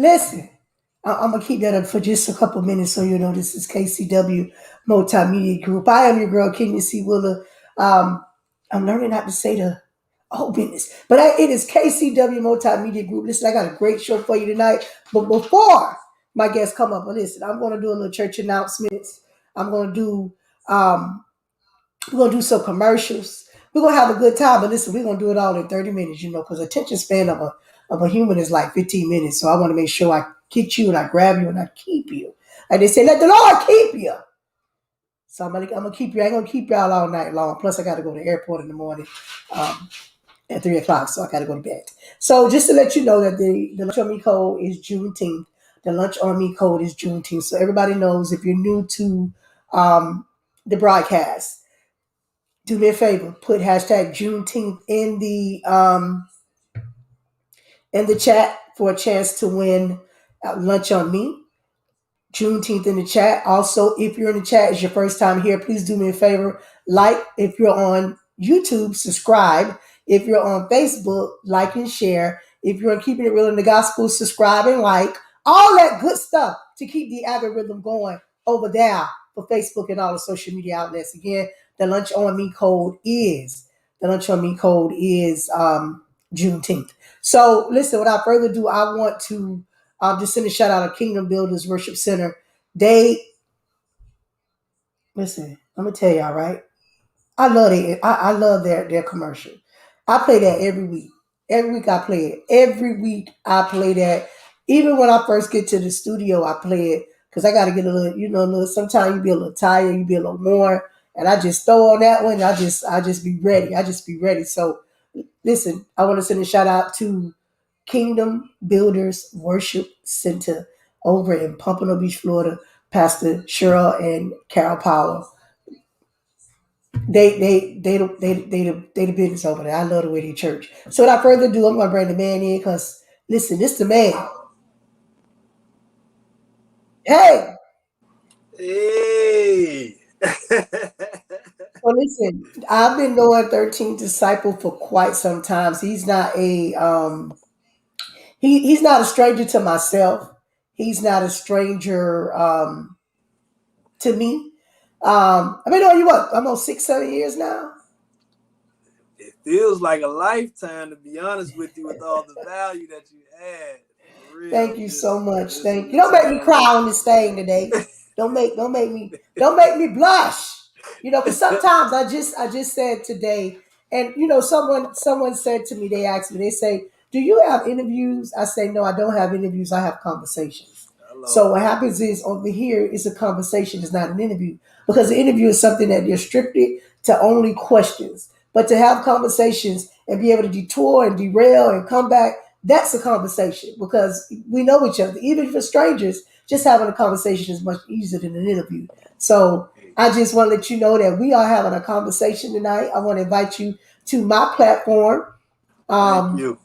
Listen, I'm gonna keep that up for just a couple minutes so you know this is KCW Multimedia Group. I am your girl, Kenya C. Willer. Um, I'm learning not to say the whole business, but it is KCW Multimedia Group. Listen, I got a great show for you tonight. But before my guests come up, listen, I'm gonna do a little church announcements. I'm gonna do um, we're gonna do some commercials. We're gonna have a good time, but listen, we're gonna do it all in 30 minutes, because attention span of a human is like 15 minutes. So I want to make sure I get you and I grab you and I keep you. Like they say, let the Lord keep you. So I'm gonna keep you. I ain't gonna keep y'all all night long. Plus, I gotta go to the airport in the morning um, at 3 o'clock, so I gotta go to bed. So just to let you know that the lunch on me code is Juneteenth. The lunch on me code is Juneteenth. So everybody knows if you're new to the broadcast, do me a favor, put hashtag Juneteenth in the chat for a chance to win lunch on me. Juneteenth in the chat. Also, if you're in the chat, it's your first time here, please do me a favor. Like if you're on YouTube, subscribe. If you're on Facebook, like and share. If you're on Keeping It Real in the Gospel, subscribe and like. All that good stuff to keep the algorithm going over there for Facebook and all the social media outlets. Again, the lunch on me code is Juneteenth. So listen, without further ado, I want to just send a shout out to Kingdom Builders Worship Center. Listen, I'm gonna tell y'all, right? I love it. I love their commercial. I play that every week. Every week I play it. Every week I play that. Even when I first get to the studio, I play it because I got to get a little, sometimes you be a little tired, you be a little more, and I just throw on that one. And I just be ready. I just be ready. So listen, I want to send a shout out to Kingdom Builders Worship Center over in Pompano Beach, Florida. Pastor Cheryl and Carol Powell. They the business over there. I love the way they church. So without further ado, I'm gonna bring the man in because listen, this the man. Hey, Hey. well listen, I've been knowing 13th Disciple for quite some time. So he's not he's not a stranger to myself. He's not a stranger to me. I've been knowing you what, almost 6, 7 years now. It feels like a lifetime, to be honest with you, with all the value that you add. For real. Thank you so much. Thank you. Don't make me cry on this thing today. Don't make me blush. Because sometimes I just said today, and someone said to me, they asked me, they say, "Do you have interviews?" I say, "No, I don't have interviews. I have conversations." So what happens is over here is a conversation, it's not an interview. Because the interview is something that you're strictly to only questions. But to have conversations and be able to detour and derail and come back, that's a conversation because we know each other. Even for strangers, just having a conversation is much easier than an interview. So I just want to let you know that we are having a conversation tonight. I want to invite you to my platform. Thank you.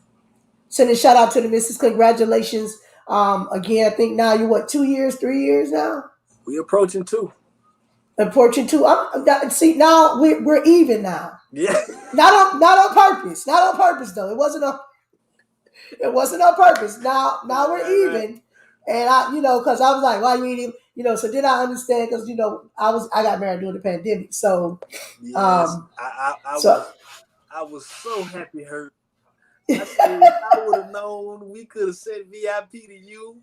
Send a shout out to the missus. Congratulations. Again, I think now you're what, 2 years, 3 years now? We approaching 2. Approaching 2. See, now we're even now. Yeah. Not on purpose. Not on purpose though. It wasn't on purpose. Now we're even. And because I was like, why you ain't even, so then I understand because I got married during the pandemic. So yes, I was so happy her. I said, I would have known we could have sent VIP to you,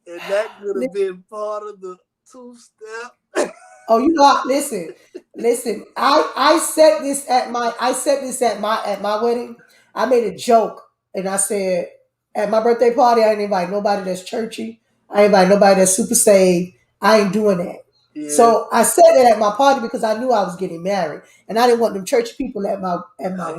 and that could have been part of the 2-step. Oh, listen. I said this at my wedding. I made a joke and I said at my birthday party, I didn't invite nobody that's churchy. I ain't invite nobody that's super saved. I ain't doing that. Yeah. So I said that at my party because I knew I was getting married, and I didn't want them church people at my wedding. I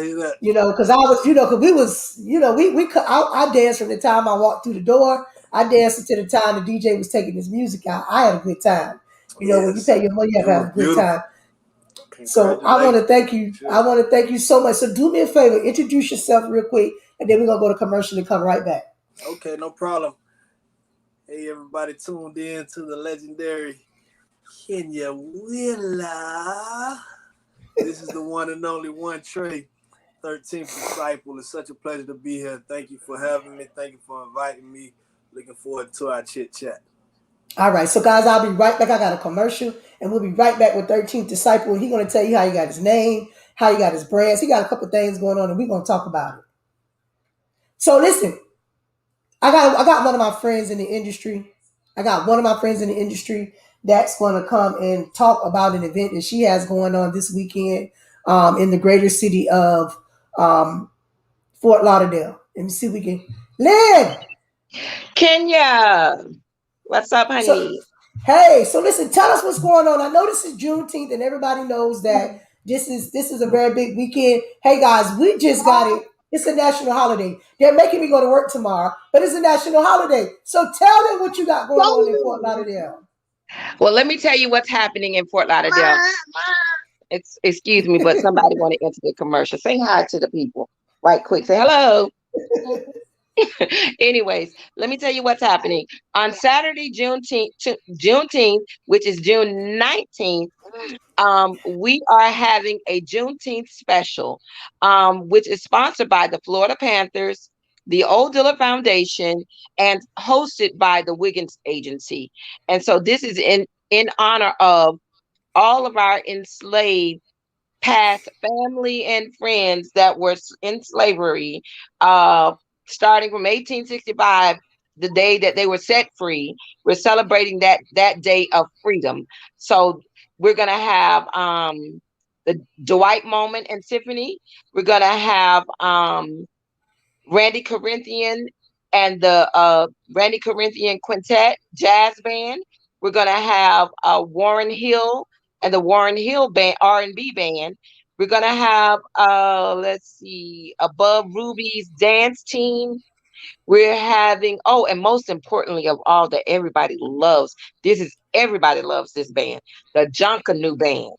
hear that. Because I was, because we was, I danced from the time I walked through the door. I danced until the time the DJ was taking his music out. I had a good time. When you pay your money, you have to have a good time. So I want to thank you. Sure. I want to thank you so much. So do me a favor, introduce yourself real quick, and then we're gonna go to commercial and come right back. Okay, no problem. Hey, everybody tuned in to the legendary Kenya Willa. This is the one and only one Trey, 13th Disciple. It's such a pleasure to be here. Thank you for having me. Thank you for inviting me. Looking forward to our chit chat. All right, so guys, I'll be right back. I got a commercial, and we'll be right back with 13th Disciple. He's going to tell you how he got his name, how he got his brands. He got a couple things going on, and we're going to talk about it. So listen, I got one of my friends in the industry. I got one of my friends in the industry that's going to come and talk about an event that she has going on this weekend in the greater city of um, Fort Lauderdale. Let me see if we can. Lynn! Kenya, what's up, So, honey? hey, so listen, tell us what's going on. I know this is Juneteenth, and everybody knows that this is a very big weekend. Hey guys, we just got it. It's a national holiday. They're making me go to work tomorrow, but it's a national holiday. So tell them what you got going on in Fort Lauderdale. Well, let me tell you what's happening in Fort Lauderdale. It's excuse me, but somebody want to enter the commercial. Say hi to the people, right quick. Say hello. Anyways, let me tell you what's happening on Saturday, Juneteenth, which is June 19th. We are having a Juneteenth special, which is sponsored by the Florida Panthers, the Old Dilla Foundation, and hosted by the Wiggins Agency. And so this is in honor of all of our enslaved past family and friends that were in slavery, uh, starting from 1865, the day that they were set free. We're celebrating that day of freedom. So we're gonna have the Dwight Moment and Tiffany. We're gonna have Randy Corinthian and the Randy Corinthian Quintet Jazz Band. We're gonna have Warren Hill and the Warren Hill Band R&B Band. We're gonna have let's see, Above Ruby's dance team. We're having and most importantly of all that everybody loves. Everybody loves this band, the Junkanoo Band.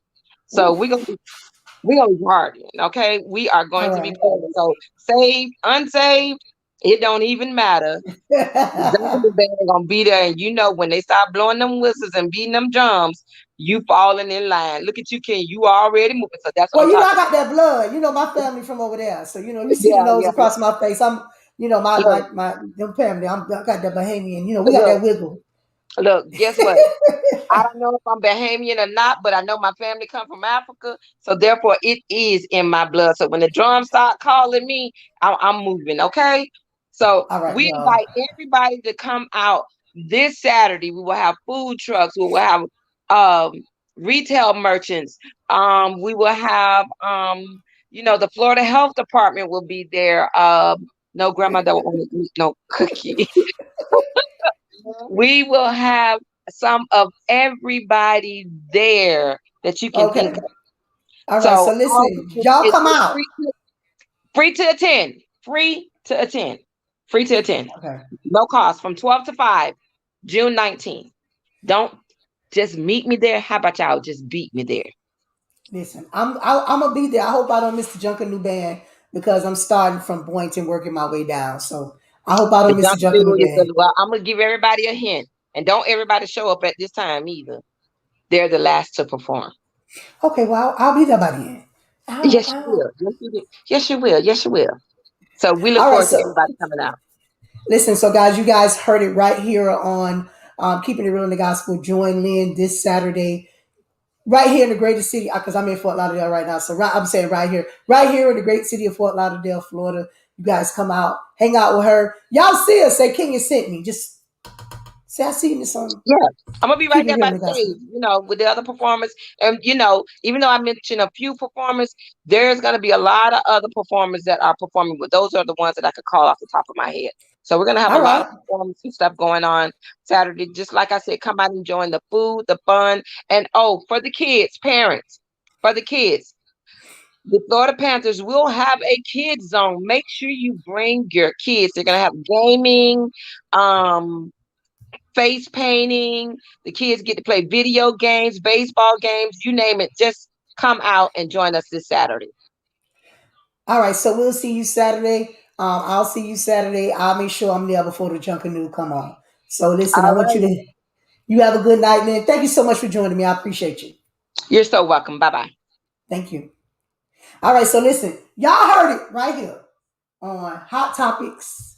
So Oof. we're gonna be partying, okay? We are All going to be right. partying. So saved, unsaved, it don't even matter. The band gonna be there, and when they start blowing them whistles and beating them drums, you falling in line. Look at you, Ken. You already moving. So that's what Well, I'm I talking got that blood. My family from over there. So, you about. see the Yeah, nose yeah. across my face. I'm, my, Look, my, my, them family. I got that Bahamian. We got look, that wiggle. look. Guess what? I don't know if I'm Bahamian or not, but I know my family come from Africa, so therefore it is in my blood. So when the drums start calling me, I'm moving. Okay, so All right, we y'all. invite everybody to come out this Saturday. We will have food trucks. We will have um, retail merchants. We will have the Florida Health Department will be there. No, grandma don't want to eat no cookie. We will have some of everybody there that you can think Okay. of. All right. So So listen, y'all come it's out. free to attend. Free to attend. Free to attend. Okay. No cost from 12 to 5, June 19th. Don't just meet me there. How about y'all just beat me there? Listen, I'm gonna be there. I hope I don't miss the Junkanoo band because I'm starting from Boynton, working my way down. So I hope I The don't miss the junk Junkanoo dude is band. well, I'm gonna give everybody a hint. And don't everybody show up at this time either. They're the last to perform. Okay. Well, I'll be there by the end. Ow, Yes, you ow. will. Yes, you will. Yes, you will. Yes, you will. So we look All right. forward to So everybody coming out. listen. So guys, you guys heard it right here on Keeping It Real in the Gospel. Join Lynn this Saturday right here in the greatest city, because I'm in Fort Lauderdale right now. So I'm saying right here in the great city of Fort Lauderdale, Florida. You guys come out, hang out with her. Y'all see us. Say, Kenya sent me. Just say, I seen this on Yeah, I'm gonna be right Keeping there It Real by in the the Gospel. stage, with the other performers. And even though I mentioned a few performers, there's gonna be a lot of other performers that are performing, but those are the ones that I could call off the top of my head. So we're gonna have a All lot of right. performance and stuff going on Saturday. Just like I said, come out and join the food, the fun, and for the kids, parents, for the kids. The Florida Panthers will have a kids zone. Make sure you bring your kids. They're gonna have gaming, um, face painting. The kids get to play video games, baseball games, you name it. Just come out and join us this Saturday. All right. So we'll see you Saturday. I'll see you Saturday. I'll make sure I'm there before the Junkanoo come on. So listen, I All want right. you have a good night, man. Thank you so much for joining me. I appreciate you. You're so welcome. Bye bye. Thank you. All right, so listen, y'all heard it right here on Hot Topics.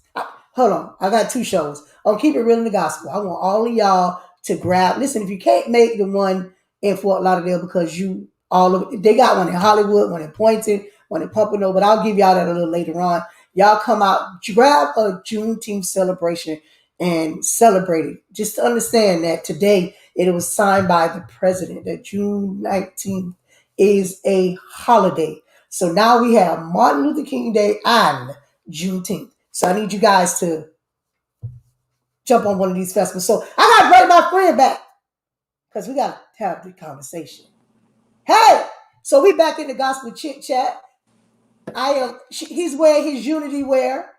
Hold on, I got two shows on Keep It Real in the Gospel. I want all of y'all to grab. Listen, if you can't make the one in Fort Lauderdale because you all of they got one in Hollywood, one in Poynton, one in Pompano, but I'll give y'all that a little later on. Y'all come out, grab a Juneteenth celebration and celebrate it. Just to understand that today it was signed by the president that June 19th is a holiday. So now we have Martin Luther King Day and Juneteenth. So I need you guys to jump on one of these festivals. So I gotta bring my friend back because we gotta have the conversation. Hey, so we back in the gospel chit chat. I am. He's wearing his unity wear.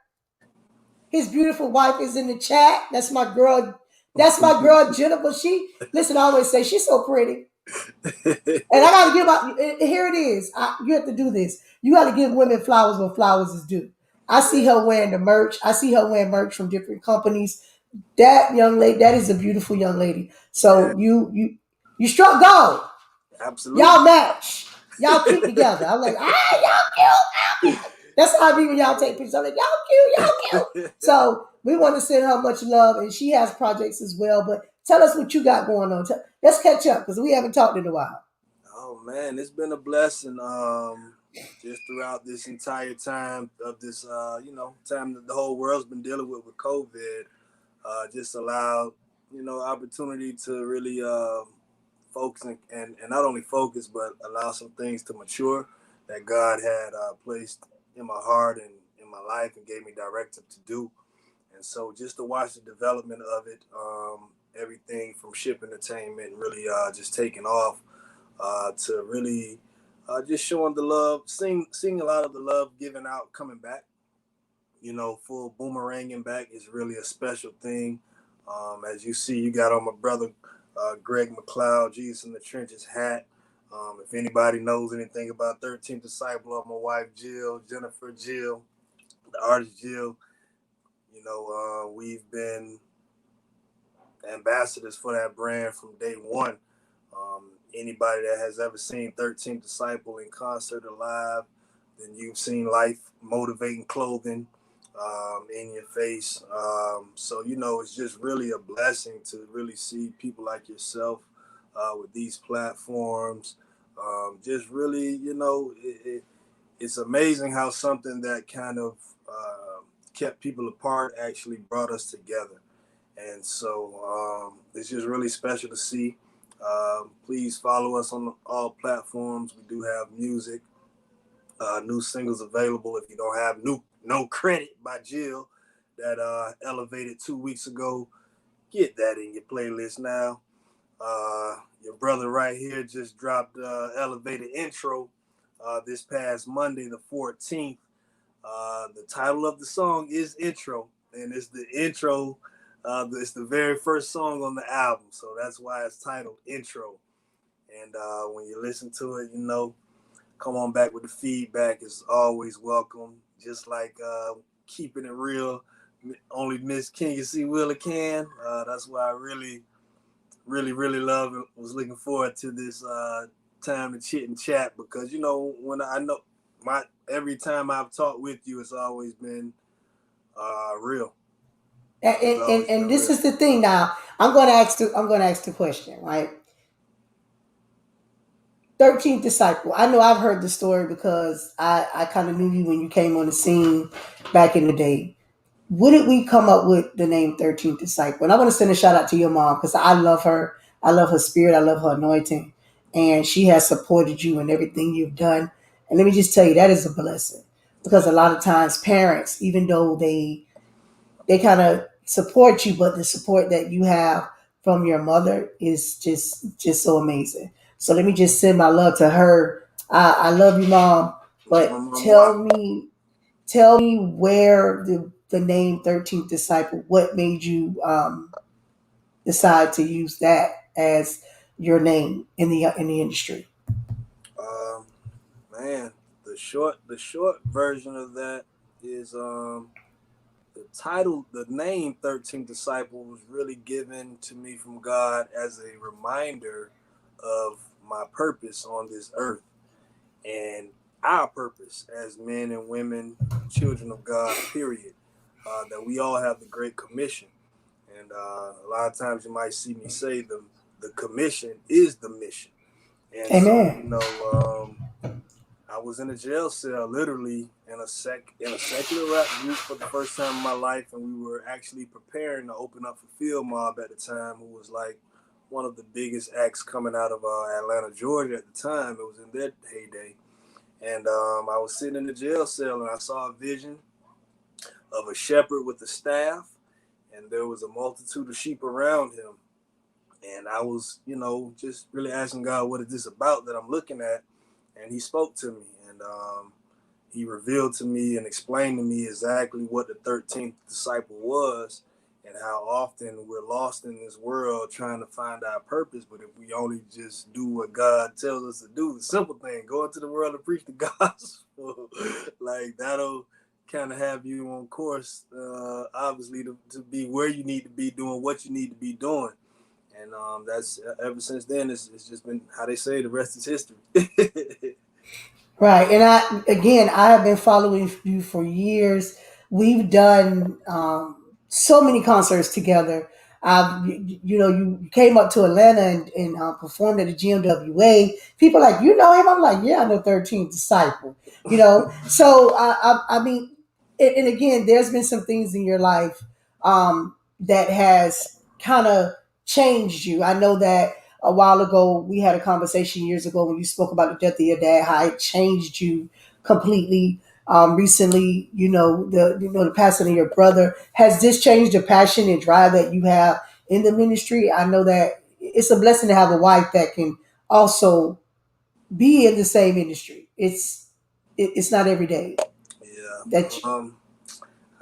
His beautiful wife is in the chat. That's my girl. That's my girl Jennifer. She listen. I always say she's so pretty. And I gotta give out. Here it is. You have to do this. You got to give women flowers when flowers is due. I see her wearing the merch. I see her wearing merch from different companies. That young lady, that is a beautiful young lady. So you struck gold. Absolutely. Y'all match. Y'all cute together. I'm like, y'all cute. That's how I be when y'all take pictures. I'm like, y'all cute. So we want to send her much love, and she has projects as well. But tell us what you got going on. Let's catch up because we haven't talked in a while. Oh man, it's been a blessing. Just throughout this entire time of this, time that the whole world's been dealing with COVID, just allowed, opportunity to really focus and not only focus, but allow some things to mature that God had placed in my heart and in my life and gave me directive to do. And so just to watch the development of it, everything from ship entertainment really just taking off to really just showing the love, seeing a lot of the love given out coming back, full boomeranging back is really a special thing. As you see, you got on my brother Greg McLeod, Jesus in the Trenches hat. If anybody knows anything about 13th Disciple, of my wife Jennifer Jill, the artist Jill, we've been ambassadors for that brand from day one. Anybody that has ever seen 13th Disciple in concert or live, then you've seen life motivating clothing in your face. So, it's just really a blessing to really see people like yourself with these platforms. Just really, it's amazing how something that kind of kept people apart actually brought us together. And so it's just really special to see. Please follow us on all platforms. We do have music, new singles available. If you don't have No Credit by Jill that elevated 2 weeks ago, get that in your playlist now. Your brother right here just dropped elevated intro this past Monday, the 14th. The title of the song is Intro, and it's the intro. It's the very first song on the album, so that's why it's titled Intro. And when you listen to it, come on back with the feedback. Is always welcome. Just like keeping it real, only Miss King C. Willa can. That's why I really, really, really love it. Was looking forward to this time to chit and chat because when I know every time I've talked with you, it's always been real. And this is the thing now. I'm going to ask the question, right? 13th Disciple. I know I've heard the story because I kind of knew you when you came on the scene back in the day. What did we come up with the name 13th Disciple? And I want to send a shout out to your mom because I love her. I love her spirit. I love her anointing. And she has supported you in everything you've done. And let me just tell you, that is a blessing. Because a lot of times parents, even though they kind of support you, but the support that you have from your mother is just so amazing. So let me just send my love to her. I love you, mom. But tell me where the name 13th Disciple. What made you decide to use that as your name in the industry? Man, the short version of that is the title, the name 13th Disciple was really given to me from God as a reminder of my purpose on this earth. and our purpose as men and women, children of God, period. That we all have the Great Commission. And a lot of times you might see me say the commission is the mission. And so, Amen. I was in a jail cell, literally in a secular rap group for the first time in my life, and we were actually preparing to open up for Field Mob at the time, who was like one of the biggest acts coming out of Atlanta, Georgia at the time. It was in their heyday, and I was sitting in the jail cell, and I saw a vision of a shepherd with a staff, and there was a multitude of sheep around him. And I was, just really asking God, what is this about that I'm looking at? And he spoke to me, and he revealed to me and explained to me exactly what the 13th disciple was, and how often we're lost in this world trying to find our purpose. But if we only just do what God tells us to do, the simple thing, go into the world and preach the gospel, like that'll kind of have you on course, obviously, to be where you need to be, doing what you need to be doing. And that's ever since then, it's just been, how they say, the rest is history. Right. And I have been following you for years. We've done so many concerts together. You came up to Atlanta and performed at the GMWA. People are like, you know him? I'm like, yeah, I know 13th Disciple. So I mean, and again, there's been some things in your life that has kind of changed you. I know that a while ago we had a conversation years ago when you spoke about the death of your dad, how it changed you completely. Recently, the passing of your brother. Has this changed the passion and drive that you have in the ministry? I know that it's a blessing to have a wife that can also be in the same industry. It's not every day Yeah. that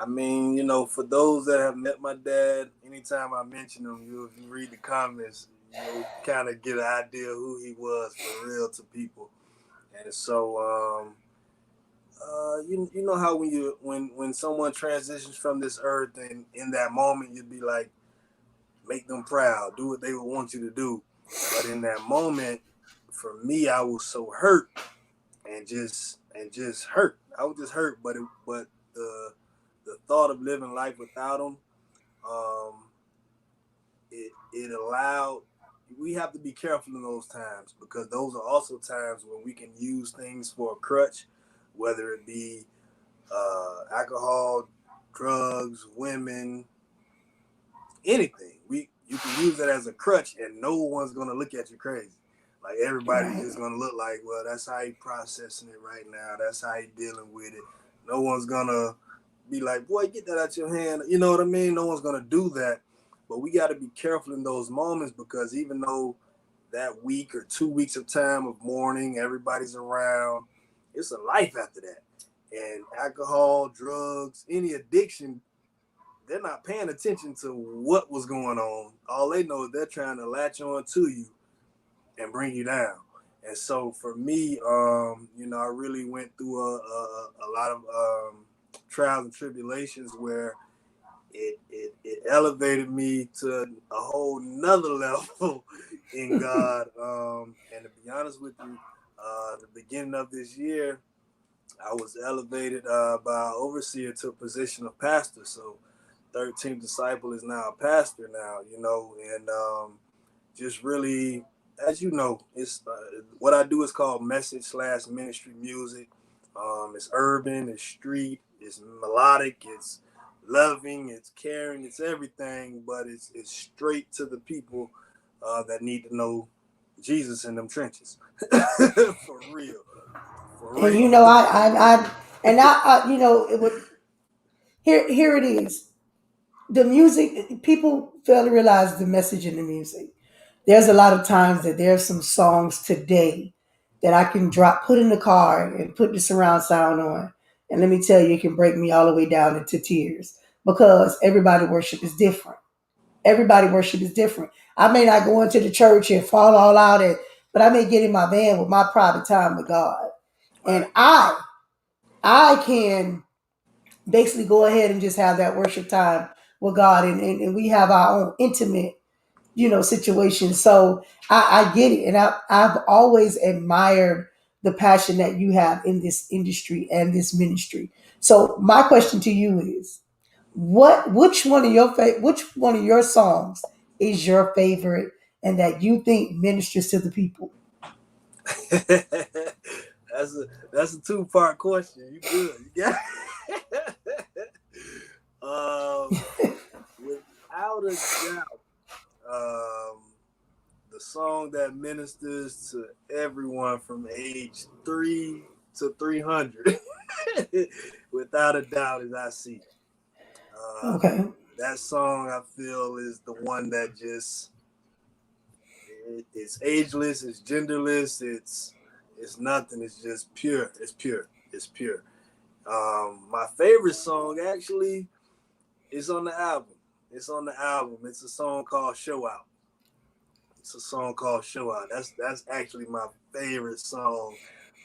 I mean, for those that have met my dad, anytime I mention him, if you read the comments, you'll kind of get an idea who he was for real to people. And so, you know how when someone transitions from this earth, and in that moment you'd be like, make them proud, do what they would want you to do. But in that moment, for me, I was so hurt and just hurt. I was just hurt, but the thought of living life without him, um, it allowed. We have to be careful in those times, because those are also times when we can use things for a crutch, whether it be alcohol, drugs, women, anything. You can use it as a crutch, and no one's gonna look at you crazy. Like, everybody's right. just gonna look like, well, that's how he processing it right now. That's how he dealing with it. No one's gonna be like, boy, get that out your hand. You know what I mean? No one's gonna do that. But we got to be careful in those moments, because even though that week or 2 weeks of time of mourning, everybody's around, it's a life after that. And alcohol, drugs, any addiction, they're not paying attention to what was going on. All they know is they're trying to latch on to you and bring you down. And so for me, I really went through a lot of trials and tribulations, where it elevated me to a whole nother level in God. And to be honest with you, the beginning of this year, I was elevated by overseer to a position of pastor. So 13th Disciple is now a pastor now, and just really, as you know, it's what I do is called message/ministry music. It's urban, it's street, it's melodic, it's loving, it's caring, it's everything, but it's straight to the people that need to know Jesus in them trenches. For real. For And real. it would here it is. The music, people fail to realize the message in the music. There's a lot of times that there's some songs today that I can put in the car and put the surround sound on. And let me tell you, it can break me all the way down into tears, because everybody worship is different. Everybody worship is different. I may not go into the church and fall all out but I may get in my van with my private time with God. And Right. I can basically go ahead and just have that worship time with God, and we have our own intimate, situation. So I get it. And I've always admired the passion that you have in this industry and this ministry. So my question to you is, which one of your songs is your favorite and that you think ministers to the people? That's a 2-part question. You good? You got without a doubt, um, the song that ministers to everyone from age 3 to 300, without a doubt, is "I See." Okay. That song I feel is the one that just it's ageless, it's genderless, it's nothing. It's just pure. It's pure. It's pure. My favorite song actually is on the album. It's on the album. It's a song called "Show Out." It's a song called "Show Out." That's actually my favorite song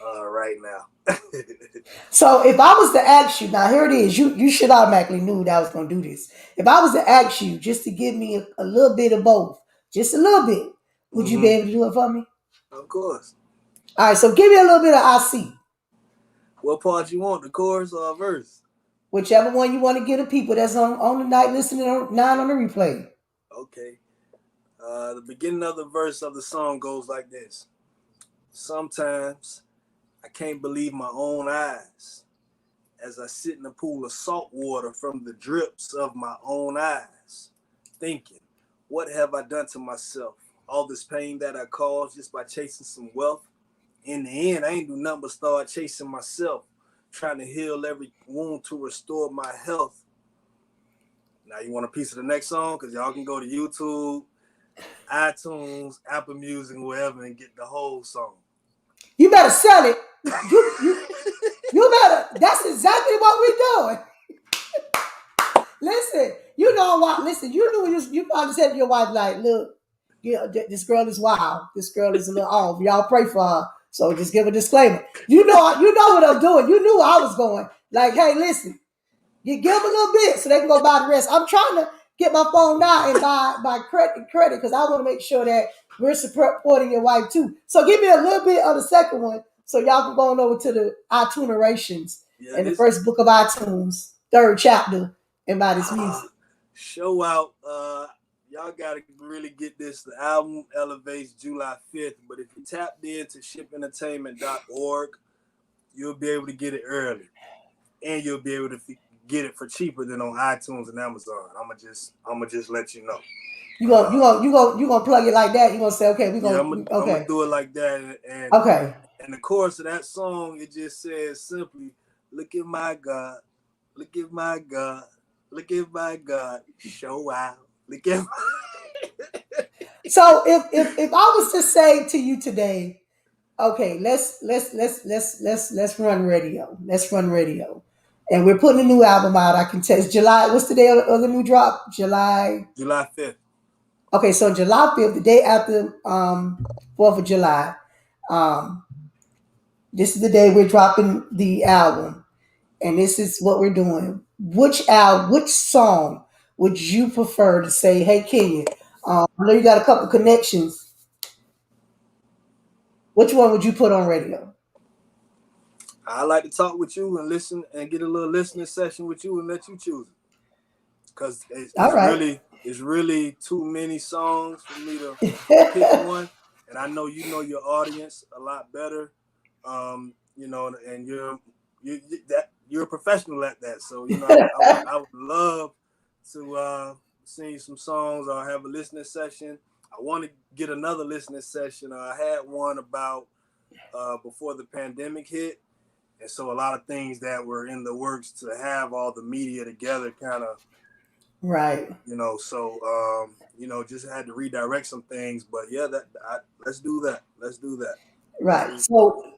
right now. So if I was to ask you, now here it is, you should automatically knew that I was going to do this. If I was to ask you just to give me a little bit of both, just a little bit, would you be able to do it for me? Of course. All right, so give me a little bit of "I See." What part you want, the chorus or a verse? Whichever one you want to give the people that's on the night listening on 9 on the replay. Okay. The beginning of the verse of the song goes like this. Sometimes I can't believe my own eyes as I sit in a pool of salt water from the drips of my own eyes, thinking, what have I done to myself? All this pain that I caused just by chasing some wealth. In the end, I ain't do nothing but start chasing myself, trying to heal every wound to restore my health. Now you want a piece of the next song? Because y'all can go to YouTube, iTunes, Apple Music, wherever, and get the whole song. You better sell it. You better. That's exactly what we're doing. Listen, you know what? Listen, you probably said to your wife, like, look, this girl is wild. This girl is a little off. Y'all pray for her. So just give a disclaimer. You know what I'm doing. You knew I was going. Like, hey, listen, you give them a little bit so they can go buy the rest. I'm trying to get my phone out and buy credit because I want to make sure that we're supporting your wife too. So give me a little bit of the second one so y'all can go on over to the iTunerations in the first book of iTunes, 3rd chapter, and buy this music. Show Out. Y'all got to really get this. The album elevates July 5th, but if you tapped into shipentertainment.org, you'll be able to get it early, and you'll be able to get it for cheaper than on iTunes and Amazon. I'ma just let you know. You gonna plug it like that? You gonna say, okay, I'm gonna do it like that, and okay. And the chorus of that song, it just says simply, "Look at my God, look at my God, look at my God, show out, look at my." So if I was to say to you today, okay, let's run radio. Let's run radio. And we're putting a new album out. I can tell it's July. What's the day of the new drop? July 5th. Okay, so July 5th, the day after 4th of July. This is the day we're dropping the album. And this is what we're doing. Which song would you prefer to say, hey Kenya, I know you got a couple connections. Which one would you put on radio? I like to talk with you and listen and get a little listening session with you and let you choose it. Because it's really too many songs for me to pick one. And I know you know your audience a lot better. And you're a professional at that. So, I would love to sing some songs or have a listening session. I want to get another listening session. I had one about before the pandemic hit. And so a lot of things that were in the works to have all the media together kind of, right. Just had to redirect some things. But yeah, let's do that. Let's do that. Right. So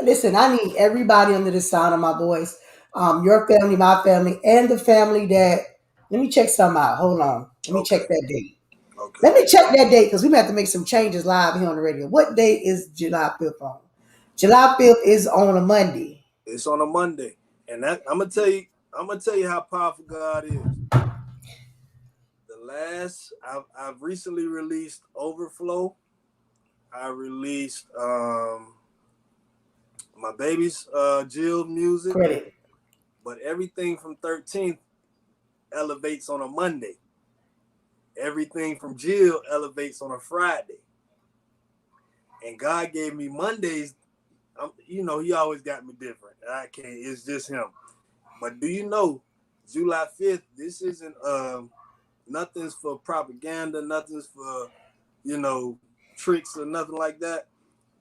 listen, I need everybody under the sound of my voice. Your family, my family, and the family that. Let me check something out. Hold on. Let me check that date. Okay. Let me check that date because we may have to make some changes live here on the radio. What date is July 5th on? July 5th is on a Monday. It's on a Monday. And that I'm gonna tell you how powerful God is. I've recently released Overflow. I released my baby's Jill music, Credit. but everything from 13th elevates on a Monday. Everything from Jill elevates on a Friday. And God gave me Mondays. He always got me different. I can't. It's just him. But do you know, July 5th? This isn't nothing's for propaganda. Nothing's for tricks or nothing like that.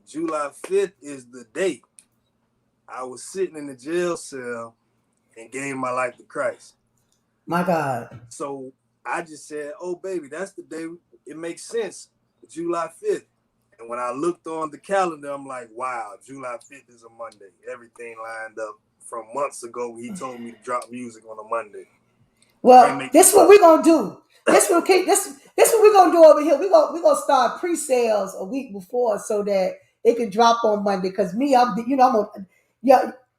July 5th is the day I was sitting in the jail cell and gave my life to Christ. My God. So I just said, oh, baby, that's the day. It makes sense. July 5th. And when I looked on the calendar, I'm like, wow, July 5th is a Monday. Everything lined up from months ago. He told me to drop music on a Monday. Well, this is what we're going to do. This what we're going to do over here. We're gonna start pre-sales a week before so that it can drop on Monday. Because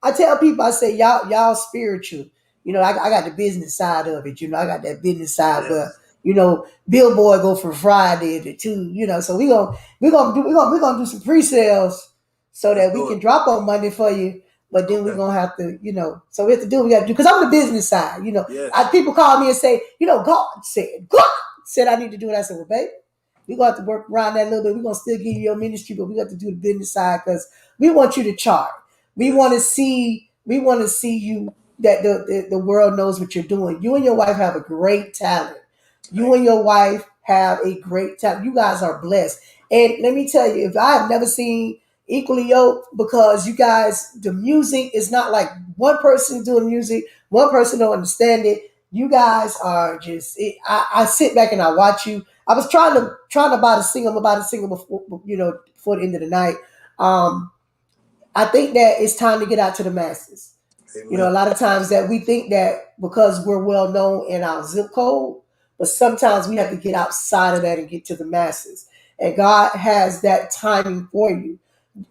I tell people, I say, y'all spiritual. I got the business side of it. I got that business side, Yes. but Billboard go from Friday to 2. So we're gonna do some pre-sales so that we can drop on Monday for you. But then we're gonna have to, so we have to do what we got to do. Because I'm the business side. Yes. People call me and say, God said I need to do it. I said, well, babe, we're gonna have to work around that a little bit. We're gonna still give you your ministry, but we got to do the business side because we want you to chart. We want to see you that the world knows what you're doing. You and your wife have a great talent. You and your wife have a great talent. You guys are blessed. And let me tell you, if I have never seen Equally Yoked, because you guys, the music is not like one person doing music, one person don't understand it. You guys are just. I sit back and I watch you. I was trying to buy the single. I'm about to single before the end of the night. I think that it's time to get out to the masses. Amen. A lot of times that we think that because we're well known in our zip code, but sometimes we have to get outside of that and get to the masses. And God has that timing for you.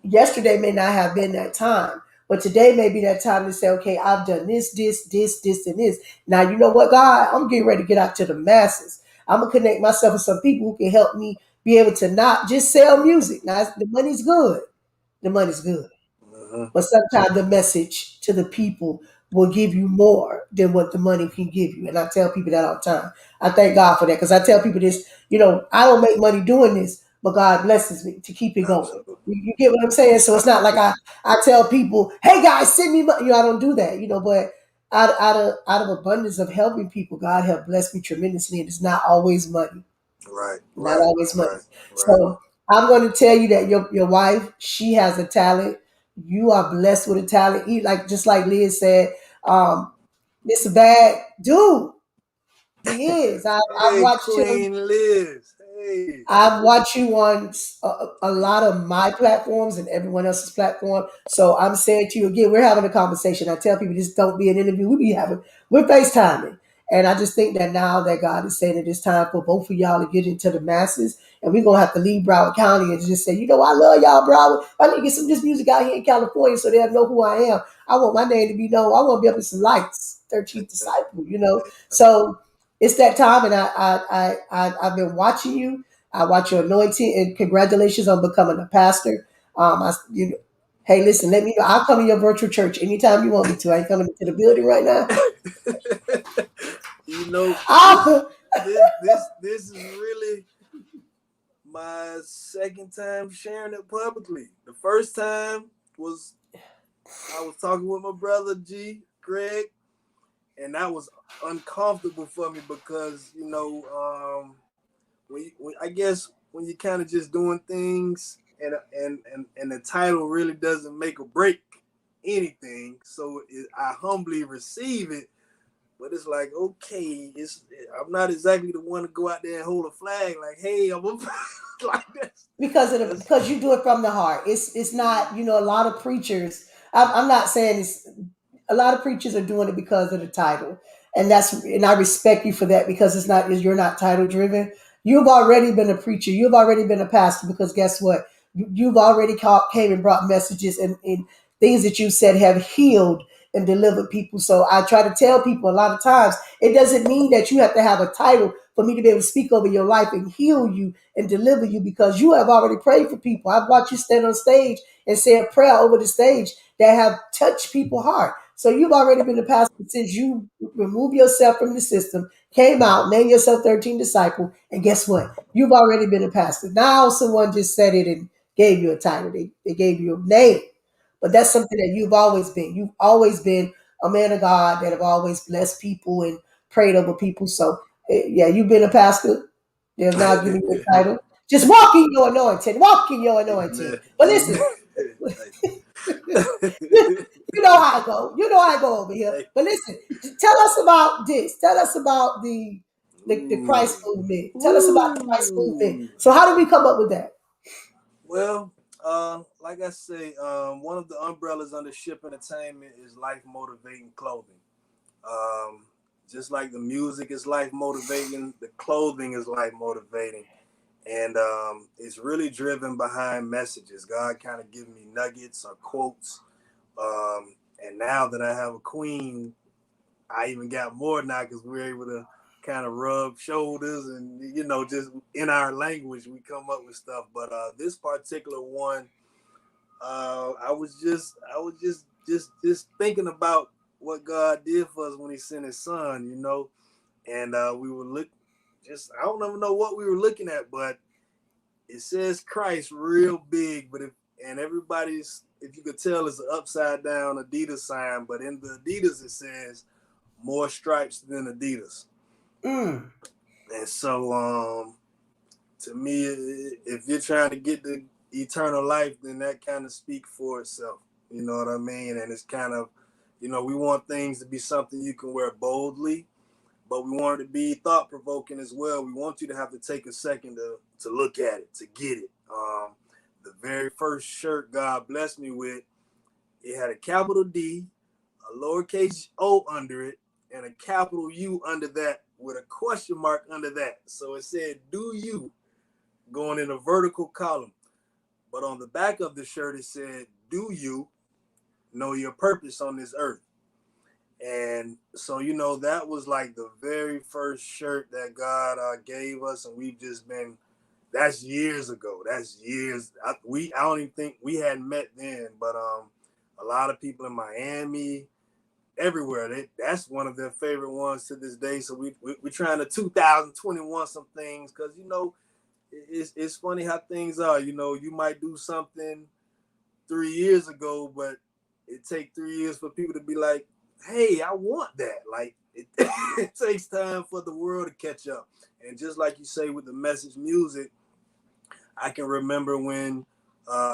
Yesterday may not have been that time, but today may be that time to say, okay, I've done this, and this. Now, you know what, God? I'm getting ready to get out to the masses. I'm going to connect myself with some people who can help me be able to not just sell music. Now, the money's good. The money's good. But sometimes the message to the people will give you more than what the money can give you. And I tell people that all the time. I thank God for that because I tell people this, I don't make money doing this, but God blesses me to keep it going. You get what I'm saying? So it's not like I tell people, hey guys, send me money. I don't do that, but out of abundance of helping people, God have blessed me tremendously. And it's not always money. Right. Not always money. Right. So I'm going to tell you that your wife, she has a talent. You are blessed with a talent. Just like Liz said, this a bad dude. He is. I've watched him. Liz. Hey. I've watched you on a lot of my platforms and everyone else's platform. So I'm saying to you again, we're having a conversation. I tell people this don't be an interview. We're FaceTiming. And I just think that now that God is saying that it's time for both of y'all to get into the masses, and we're gonna have to leave Broward County and just say, I love y'all, Broward. I need to get some of this music out here in California so they'll know who I am. I want my name to be known. I want to be up in some lights, 13th Disciple. So it's that time, and I've been watching you. I watch your anointing, and congratulations on becoming a pastor. Hey, listen, let me know. I'll come to your virtual church anytime you want me to. I ain't coming to the building right now. This is really my second time sharing it publicly. The first time was I was talking with my brother Greg, and that was uncomfortable for me because I guess when you're kind of just doing things and the title really doesn't make or break anything, so I humbly receive it. But it's like, okay, I'm not exactly the one to go out there and hold a flag like, hey, I'm a like this. Because you do it from the heart. It's not, a lot of preachers. I'm not saying it's. A lot of preachers are doing it because of the title, and I respect you for that because you're not title driven. You've already been a preacher. You've already been a pastor because guess what? You've already came and brought messages and things that you said have healed and delivered people. So I try to tell people a lot of times it doesn't mean that you have to have a title for me to be able to speak over your life and heal you and deliver you because you have already prayed for people. I've watched you stand on stage and say a prayer over the stage that have touched people's heart. So you've already been a pastor since you removed yourself from the system, came out, named yourself 13 Disciple, and guess what? You've already been a pastor. Now someone just said it and gave you a title. They gave you a name. But that's something that you've always been. You've always been a man of God that have always blessed people and prayed over people. So yeah, you've been a pastor. They're now giving you a title. Just walk in your anointing. Walk in your anointing. Amen. But listen, Amen. you know how I go. You know how I go over here. Hey. But listen, tell us about this. Tell us about the Christ Ooh. movement. Tell us about the Christ movement. Ooh. So how did we come up with that? Well, like I say, one of the umbrellas under Ship Entertainment is life motivating clothing. Um, just like the music is life motivating, the clothing is life motivating. And it's really driven behind messages. God kind of gives me nuggets or quotes. And now that I have a queen, I even got more now because we're able to kind of rub shoulders and just in our language we come up with stuff. But this particular one, I was just thinking about what God did for us when He sent His Son, and we were I don't even know what we were looking at, but it says Christ real big, but if you could tell, it's an upside down Adidas sign, but in the Adidas it says more stripes than Adidas. Mm. And so to me, if you're trying to get the eternal life, then that kind of speaks for itself. You know what I mean? And it's kind of, we want things to be something you can wear boldly, but we want it to be thought provoking as well. We want you to have to take a second to look at it, to get it. The very first shirt God blessed me with, it had a capital D, a lowercase O under it, and a capital U under that with a question mark under that. So it said, "Do you," going in a vertical column. But on the back of the shirt, it said, "Do you know your purpose on this earth?" And so, that was like the very first shirt that God gave us. And we've just been, that's years ago. That's years. I don't even think we hadn't met then, but a lot of people in Miami, everywhere, that's one of their favorite ones to this day. So we're trying to 2021 some things because, it's funny how things are. You might do something 3 years ago, but it takes 3 years for people to be like, hey, I want that. Like it takes time for the world to catch up. And just like you say with the message music, I can remember when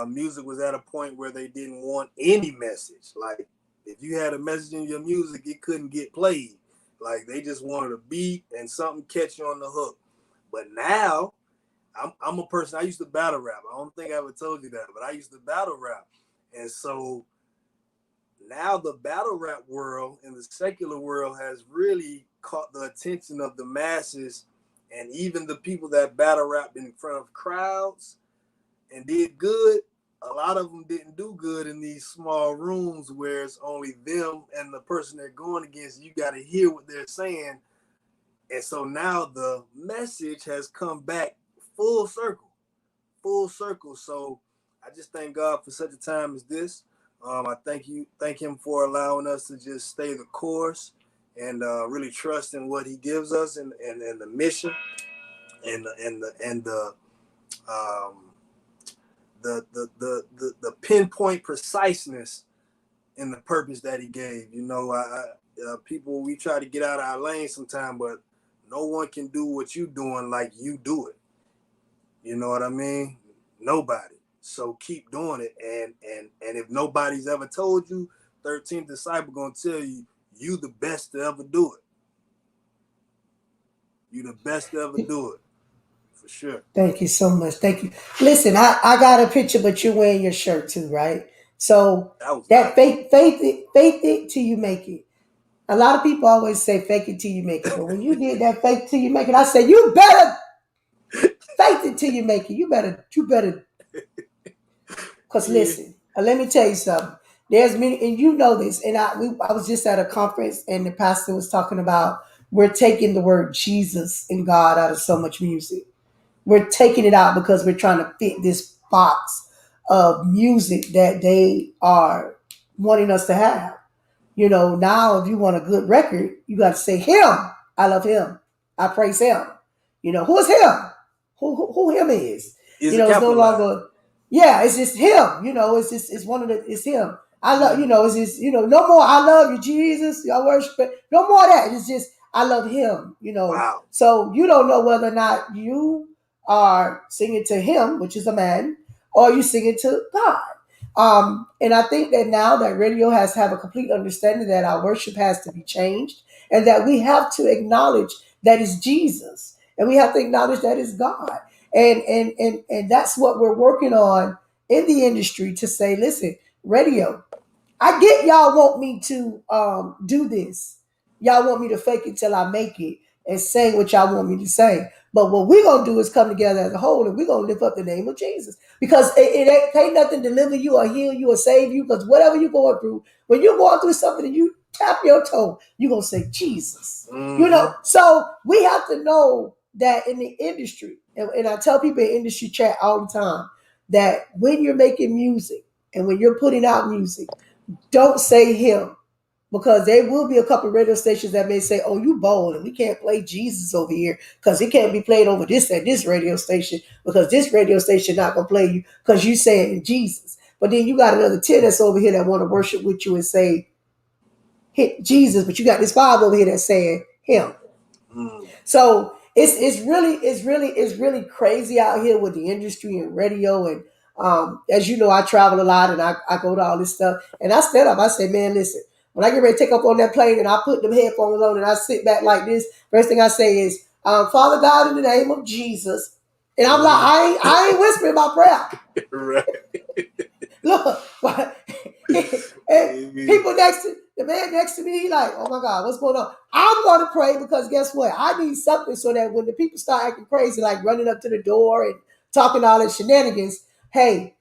music was at a point where they didn't want any message. Like if you had a message in your music, it couldn't get played. Like they just wanted a beat and something catch you on the hook. But now I'm a person, I used to battle rap. I don't think I ever told you that, but I used to battle rap. And so now the battle rap world and the secular world has really caught the attention of the masses, and even the people that battle rap in front of crowds and did good. A lot of them didn't do good in these small rooms where it's only them and the person they're going against. You got to hear what they're saying. And so now the message has come back full circle. So I just thank God for such a time as this. I thank Him for allowing us to just stay the course and really trust in what He gives us and the mission and um, the pinpoint preciseness in the purpose that He gave. People, we try to get out of our lane sometimes, but no one can do what you doing like you do it. You know what I mean? Nobody. So keep doing it. And if nobody's ever told you, 13th Disciple gonna tell you, you the best to ever do it. You the best to ever do it. For sure. Thank you so much. Thank you. Listen, I got a picture, but you're wearing your shirt too, right? So That was that nice. faith it till you make it. A lot of people always say fake it till you make it, but when you did that fake till you make it, I said you better faith it till you make it. You better. Cause Yeah. listen, let me tell you something. There's many, and you know this. And I was just at a conference, and the pastor was talking about we're taking the word Jesus and God out of so much music. We're taking it out because we're trying to fit this box of music that they are wanting us to have. Now if you want a good record, you got to say him. I love him. I praise him. Who is him? Who him is? Is it It's no capitalized? longer. Yeah, it's just him. It's one of the. It's him. I love. Mm. It's just. No more. I love you, Jesus. I worship it. No more of that. It's just I love him. Wow. So you don't know whether or not you are singing to him, which is a man, or you singing to God. And I think that now that radio has have a complete understanding that our worship has to be changed, and that we have to acknowledge that it's Jesus, and we have to acknowledge that it's God, and that's what we're working on in the industry to say, listen, radio. I get y'all want me to do this. Y'all want me to fake it till I make it and say what y'all want me to say. But what we're gonna do is come together as a whole and we're gonna lift up the name of Jesus. Because it ain't nothing deliver you or heal you or save you. Because whatever you're going through, when you're going through something and you tap your toe, you're gonna say Jesus. Mm-hmm. So we have to know that in the industry, and I tell people in industry chat all the time that when you're making music and when you're putting out music, don't say him, because there will be a couple of radio stations that may say, "Oh, you bold, and we can't play Jesus over here because it can't be played over this at this radio station because this radio station not gonna play you because you saying Jesus." But then you got another 10 that's over here that want to worship with you and say hit Jesus, but you got this 5 over here that's saying him. Mm. So it's really crazy out here with the industry and radio. And as you know, I travel a lot and I go to all this stuff. And I stand up, I say, man, listen, when I get ready to take up on that plane and I put them headphones on and I sit back like this, first thing I say is, Father God, in the name of Jesus. And I'm like, I ain't whispering my prayer. Right. Look, and people next to the man next to me, he like, oh my God, what's going on? I'm going to pray because guess what? I need something so that when the people start acting crazy, like running up to the door and talking all this shenanigans, hey,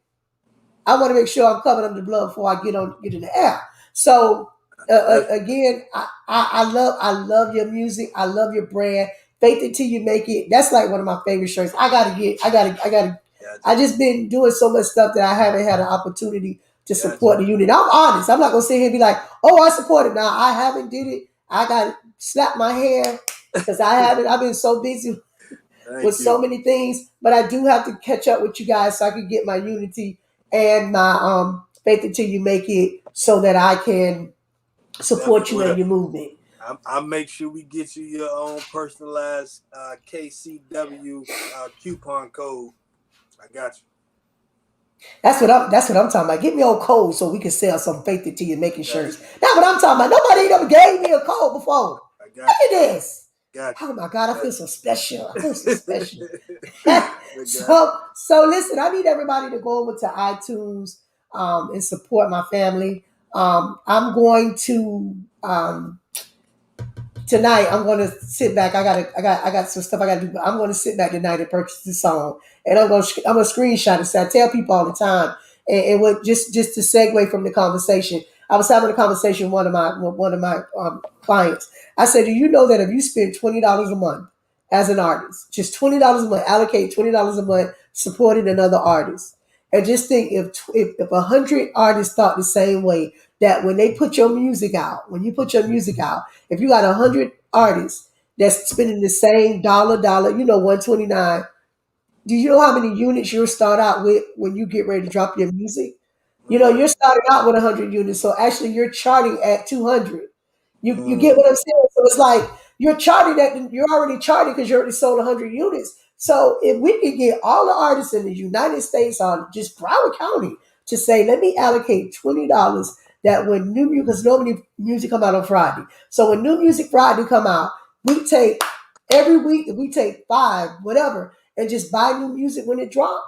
I want to make sure I'm covering up the blood before I get in the air. So again, I love your music. I love your brand. Faith until you make it. That's like one of my favorite shirts. I just been doing so much stuff that I haven't had an opportunity to support the unit. I'm honest. I'm not gonna sit here and be like, oh, I support it. Now I haven't did it. I got to slap my hair because I haven't. I've been so busy with Thank so you. many things, but I do have to catch up with you guys so I can get my unity and my faith until you make it so that I can support Definitely you will. and your movement. I'll make sure we get you your own personalized KCW coupon code. I got you. That's what I'm talking about. Get me on code so we can sell some faith until you making Got shirts. you. That's what I'm talking about. Nobody ain't ever gave me a code before. I Look got at this. you. Got Oh my God, I you. feel so special. I feel so Got special. you. I got you. So listen, I need everybody to go over to iTunes and support my family. I'm going to tonight. I'm going to sit back. I got some stuff I got to do. But I'm going to sit back tonight and purchase this song, and I'm going to screenshot it. So I tell people all the time, and what just to segue from the conversation, I was having a conversation with one of my clients. I said, do you know that if you spend $20 a month as an artist, just $20 a month, allocate $20 a month supporting another artist, and just think if 100 artists thought the same way, that when they put your music out, when you put your music out, if you got 100 artists that's spending the same dollar, 129, do you know how many units you'll start out with when you get ready to drop your music? Mm, You're starting out with 100 units, so actually you're charting at 200. You get mm, what I'm saying? So it's like you're already charting because you already sold 100 units. So if we could get all the artists in the United States on just Broward County to say, let me allocate $20 that when new music, because normally music come out on Friday. So when new music Friday come out, we take every week, we take 5, whatever, and just buy new music when it drops.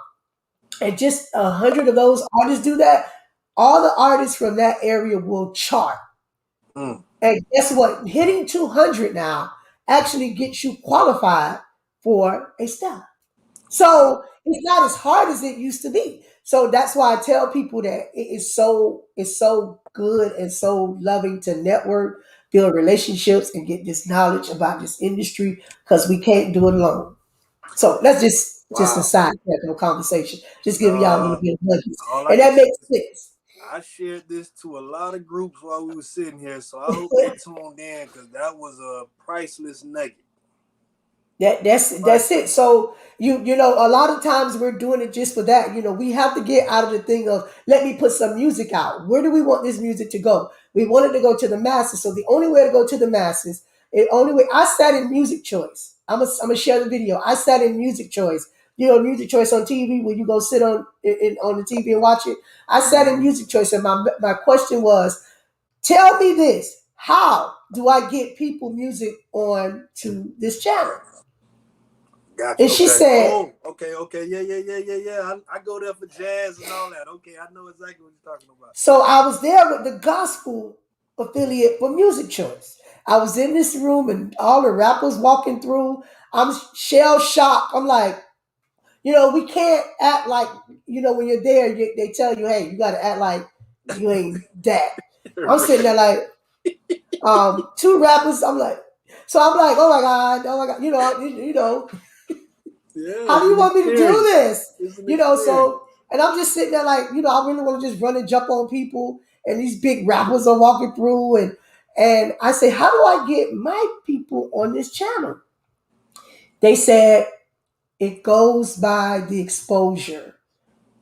And just 100 of those artists do that. All the artists from that area will chart. mm. And guess what? Hitting 200 now actually gets you qualified for a step. Wow. So it's not as hard as it used to be. So that's why I tell people that it's so good and so loving to network, build relationships, and get this knowledge about this industry because we can't do it alone. So Just a Wow. side track of a conversation. Just giving y'all a little No, bit of nuggets. all I And can that say makes is sense. I shared this to a lot of groups while we were sitting here, so I hope they tuned in because that was a priceless nugget. That's it. Priceless. So you know, a lot of times we're doing it just for that. You know, we have to get out of the thing of let me put some music out. Where do we want this music to go? We want it to go to the masses. So the only way to go to the masses, the only way I sat in Music Choice. I'm gonna share the video. I sat in Music Choice. You know, Music Choice on TV where you go sit on the TV and watch it. I sat in Mm-hmm. Music Choice, and my question was, tell me this: how do I get people music on to this channel? Gotcha. And she Okay. said, Oh, okay, okay. Yeah. I go there for jazz and all that. Okay, I know exactly what you're talking about. so I was there with the gospel affiliate for Music Choice. I was in this room and all the rappers walking through. I'm shell shocked. I'm like, you know, we can't act like, you know, when you're there, they tell you, hey, you got to act like you ain't that. I'm sitting there like, two rappers. I'm like, so I'm like, oh my God, you know, Yeah, how do it's you an want me to do experience. this? It's an You know, experience. so, and I'm just sitting there like, you know, I really want to just run and jump on people, and these big rappers are walking through, and I say, how do I get my people on this channel? They said it goes by the exposure.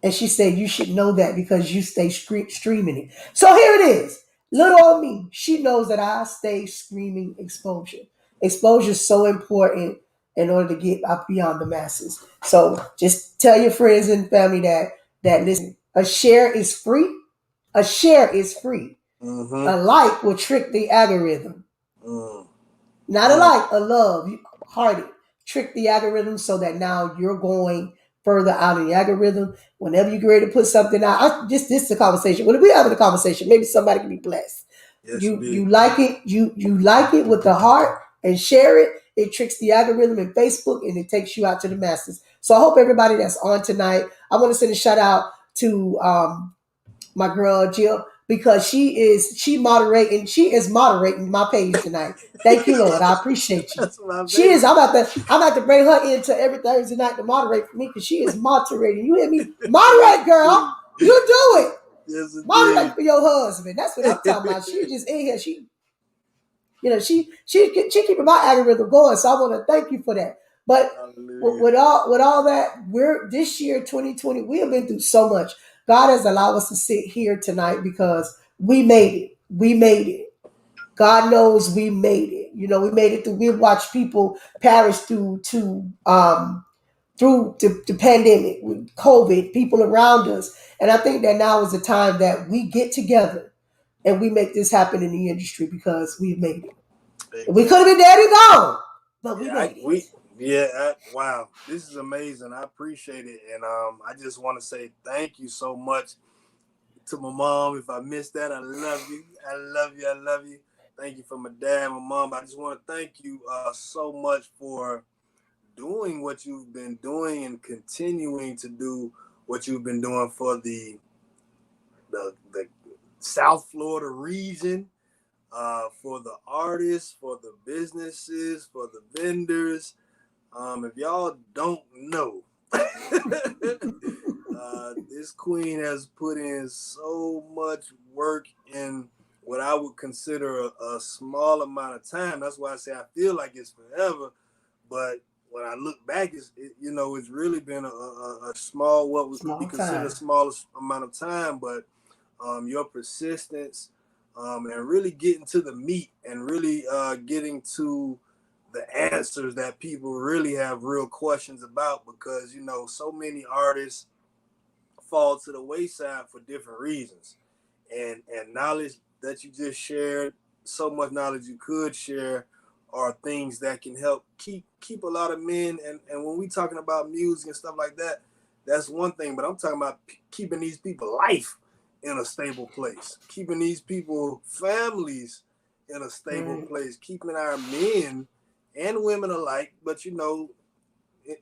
And she said, you should know that because you stay streaming it. So here it is. Little old me, she knows that I stay screaming exposure. Exposure is so important in order to get up beyond the masses. So just tell your friends and family that listen, a share is free. A share is free. Mm-hmm. A like will trick the algorithm. Mm. Not a Mm. like, a love, hearted. Trick the algorithm so that now you're going further out in the algorithm. Whenever you get ready to put something out, this is a conversation. When we having a conversation, maybe somebody can be blessed. Yes, You indeed. like it, you like it with the heart and share it. It tricks the algorithm in Facebook and it takes you out to the masses. So I hope everybody that's on tonight. I want to send a shout out to my girl Jill because she is moderating my page tonight. Thank you, Lord. I appreciate you. That's my She is. baby. I'm about to bring her into every Thursday night to moderate for me because she is moderating. You hear me? Moderate, girl. You do it. Yes, Moderate indeed. for your husband. That's what I'm talking about. She just in here. She keeping my algorithm going. So I want to thank you for that. But Hallelujah. with all that, we're this year 2020. We have been through so much. God has allowed us to sit here tonight because we made it. We made it. God knows we made it. You know, we made it through. We've watched people perish through the pandemic, with COVID, people around us. And I think that now is the time that we get together and we make this happen in the industry because we've made it. We could Amen. have been dead and gone, but we Yeah, made it. wow, this is amazing. I appreciate it, and I just want to say thank you so much to my mom. If I missed that, I love you. I love you. I love you. Thank you for my dad, my mom. I just want to thank you so much for doing what you've been doing and continuing to do what you've been doing for the South Florida region, for the artists, for the businesses, for the vendors. If y'all don't know, this queen has put in so much work in what I would consider a small amount of time. That's why I say I feel like it's forever. But when I look back, it's really been a small, what would be Small considered a time. smallest amount of time. But your persistence, and really getting to the meat and really getting to the answers that people really have real questions about, because so many artists fall to the wayside for different reasons, and knowledge that you just shared, so much knowledge you could share, are things that can help keep a lot of men, and when we talking about music and stuff like that, that's one thing, but I'm talking about keeping these people life in a stable place, keeping these people families in a stable Right. place, keeping our men and women alike, but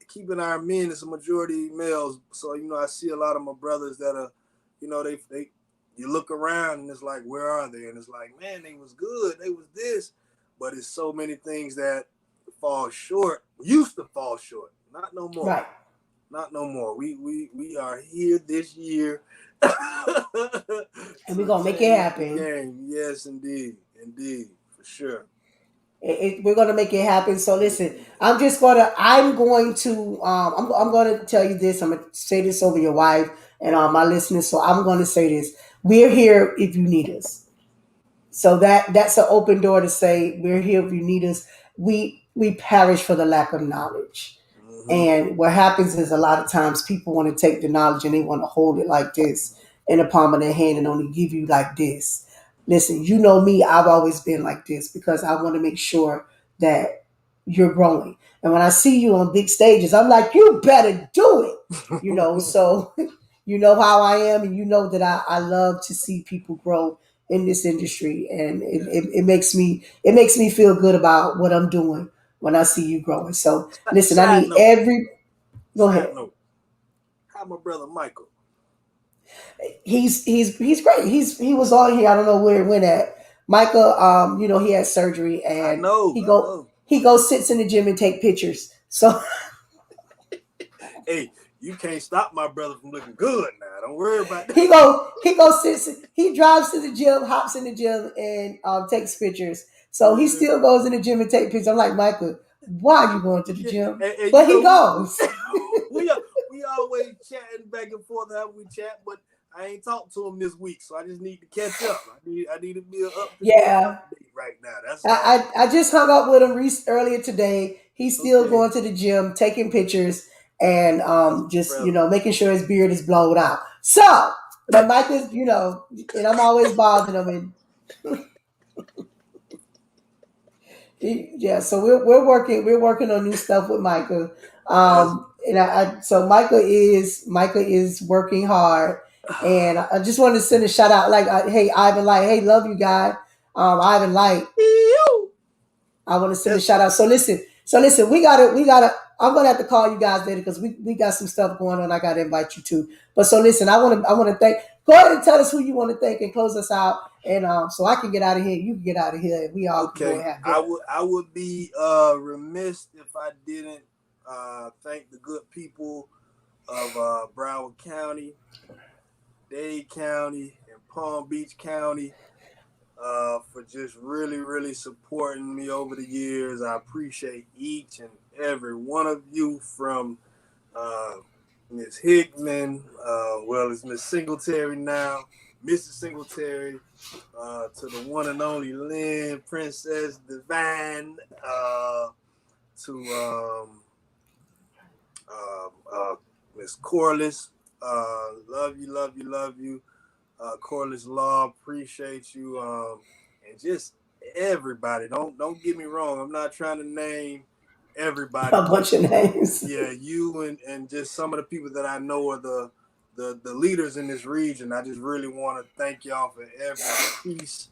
keeping our men is a majority males. So I see a lot of my brothers that are, they you look around and it's like, where are they? And it's like, man, they was good, they was this, but it's so many things that fall short. Used to fall short, not no more. Right. Not no more. We are here this year And we're to gonna make it change the happen. game. Yes, indeed, for sure. We're gonna make it happen. So listen, I'm going to I'm gonna tell you this. I'm gonna say this over your wife and my listeners. So I'm gonna say this. We're here if you need us. So that's an open door to say we're here if you need us. We perish for the lack of knowledge. Mm-hmm. And what happens is a lot of times people want to take the knowledge and they want to hold it like this in the palm of their hand and only give you like this. Listen, you know me, I've always been like this because I want to make sure that you're growing. And when I see you on big stages, I'm like, you better do it. So you know how I am, and you know that I love to see people grow in this industry, and it makes me feel good about what I'm doing when I see you growing. So listen, I Side need note. every go Side ahead. note. How my brother Michael? He's great. He was on here. I don't know where it went at. Michael, he had surgery I and know. he I go know. he goes sits in the gym and take pictures. So Hey, you can't stop my brother from looking good now. Don't worry about that. he drives to the gym, hops in the gym, and takes pictures. So he Yeah. still goes in the gym and take pictures. I'm like, Michael, why are you going to the Yeah, gym? and But he goes. we are we always chatting back and forth how we chat, but I ain't talked to him this week, so I just need to catch up. I need to be an up to date Yeah. update right now. That's all. I just hung up with him earlier today. He's still Okay, going to the gym, taking pictures, and that's just incredible. making sure his beard is blown out. So, but Mike is, and I'm always bothering him, and yeah. So we're working on new stuff with Micah. That's And so Micah is working hard, and I just wanted to send a shout out, like, hey Ivan Light, hey, love you guy, Ivan Light. I want to send a yes, shout out. So listen, we gotta. I'm gonna have to call you guys later because we got some stuff going on. I gotta invite you to. But so listen, I want to thank. Go ahead and tell us who you want to thank and close us out, and so I can get out of here. You can get out of here, and we all can go okay. and have I dinner. would be remiss if I didn't thank the good people of Broward County, Dade County, and Palm Beach County for just really, really supporting me over the years. I appreciate each and every one of you, from uh, Miss Hickman, well, it's Miss Singletary now, Mrs. Singletary, to the one and only Lynn, Princess Divine, to Miss Corliss. Love you, love you, love you. Corliss Law, appreciate you. And just everybody. Don't get me wrong. I'm not trying to name everybody, A but bunch of names. yeah, you and just some of the people that I know are the leaders in this region. I just really want to thank y'all for every piece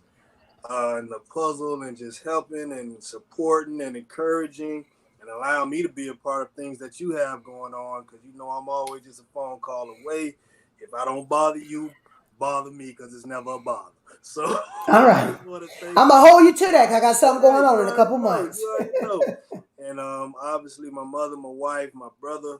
in the puzzle, and just helping and supporting and encouraging and allowing me to be a part of things that you have going on, because I'm always just a phone call away. If I don't bother you, bother me, because it's never a bother. So All I right, just want to thank I'm you. gonna hold you to that. 'Cause I got something Yeah, going you on in a already couple know. months. You already know. And obviously my mother, my wife, my brother,